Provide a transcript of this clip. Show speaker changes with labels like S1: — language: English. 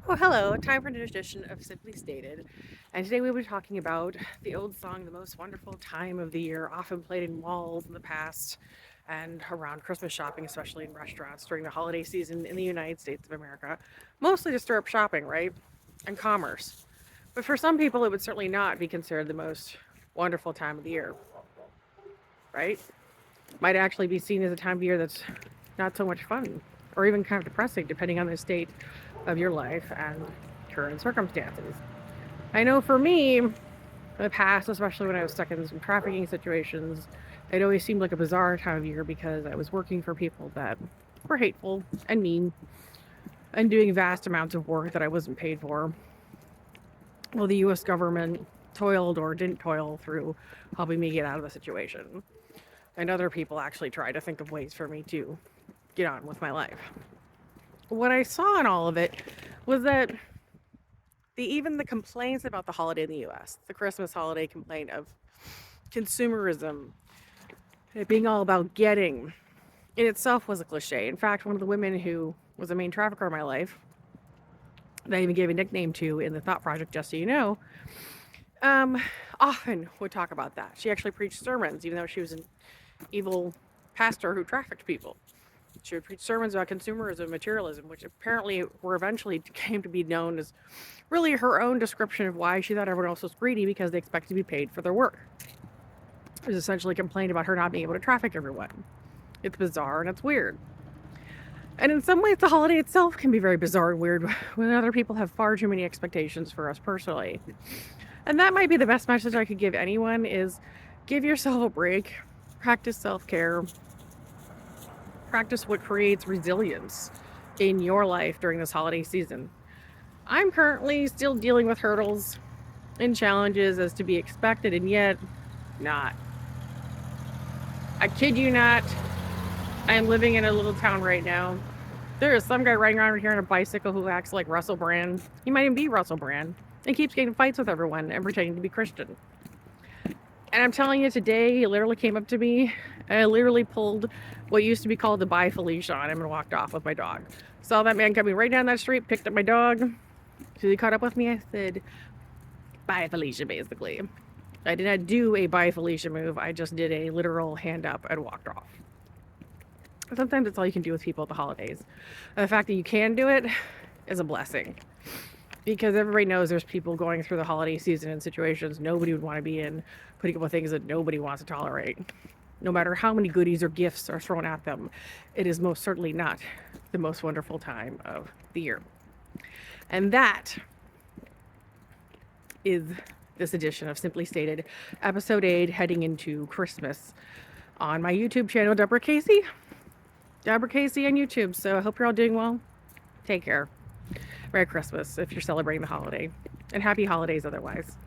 S1: Oh, hello. Time for an edition of Simply Stated. And today we'll be talking about the old song, The Most Wonderful Time of the Year, often played in malls in the past and around Christmas shopping, especially in restaurants during the holiday season in the United States of America. Mostly to stir up shopping, right? And commerce. But for some people, it would certainly not be considered the most wonderful time of the year, right? Might actually be seen as a time of year that's not so much fun or even kind of depressing, depending on the state of your life and current circumstances. I know for me, in the past, especially when I was stuck in some trafficking situations, it always seemed like a bizarre time of year because I was working for people that were hateful and mean and doing vast amounts of work that I wasn't paid for. Well, the US government toiled or didn't toil through helping me get out of the situation. And other people actually tried to think of ways for me to get on with my life. What I saw in all of it was that even the complaints about the holiday in the US, the Christmas holiday complaint of consumerism, it being all about getting, in itself was a cliche. In fact, one of the women who was the main trafficker in my life, that I even gave a nickname to in the Thought Project, just so you know, um, often would talk about that. She actually preached sermons, even though she was an evil pastor who trafficked people. She would preach sermons about consumerism, materialism, which apparently were eventually came to be known as really her own description of why she thought everyone else was greedy because they expected to be paid for their work. It was essentially complained about her not being able to traffic everyone. It's bizarre and it's weird. And in some ways, the holiday itself can be very bizarre and weird when other people have far too many expectations for us personally. And that might be the best message I could give anyone is give yourself a break, practice self-care, practice what creates resilience in your life during this holiday season. I'm currently still dealing with hurdles and challenges as to be expected, and yet not. I kid you not, I am living in a little town right now. There is some guy riding around here on a bicycle who acts like Russell Brand. He might even be Russell Brand and keeps getting fights with everyone and pretending to be Christian. And I'm telling you, today he literally came up to me and I literally pulled what used to be called the Bye Felicia on him and walked off with my dog. Saw that man coming right down that street, picked up my dog. So he caught up with me. I said, Bye Felicia, basically. I did not do a Bye Felicia move. I just did a literal hand up and walked off. Sometimes that's all you can do with people at the holidays. And the fact that you can do it is a blessing. Because everybody knows there's people going through the holiday season in situations nobody would want to be in, putting up with things that nobody wants to tolerate. No matter how many goodies or gifts are thrown at them, it is most certainly not the most wonderful time of the year. And that is this edition of Simply Stated, episode 8, heading into Christmas on my YouTube channel, Deborah Casey. Deborah Casey on YouTube. So I hope you're all doing well. Take care. Merry Christmas if you're celebrating the holiday, and happy holidays otherwise.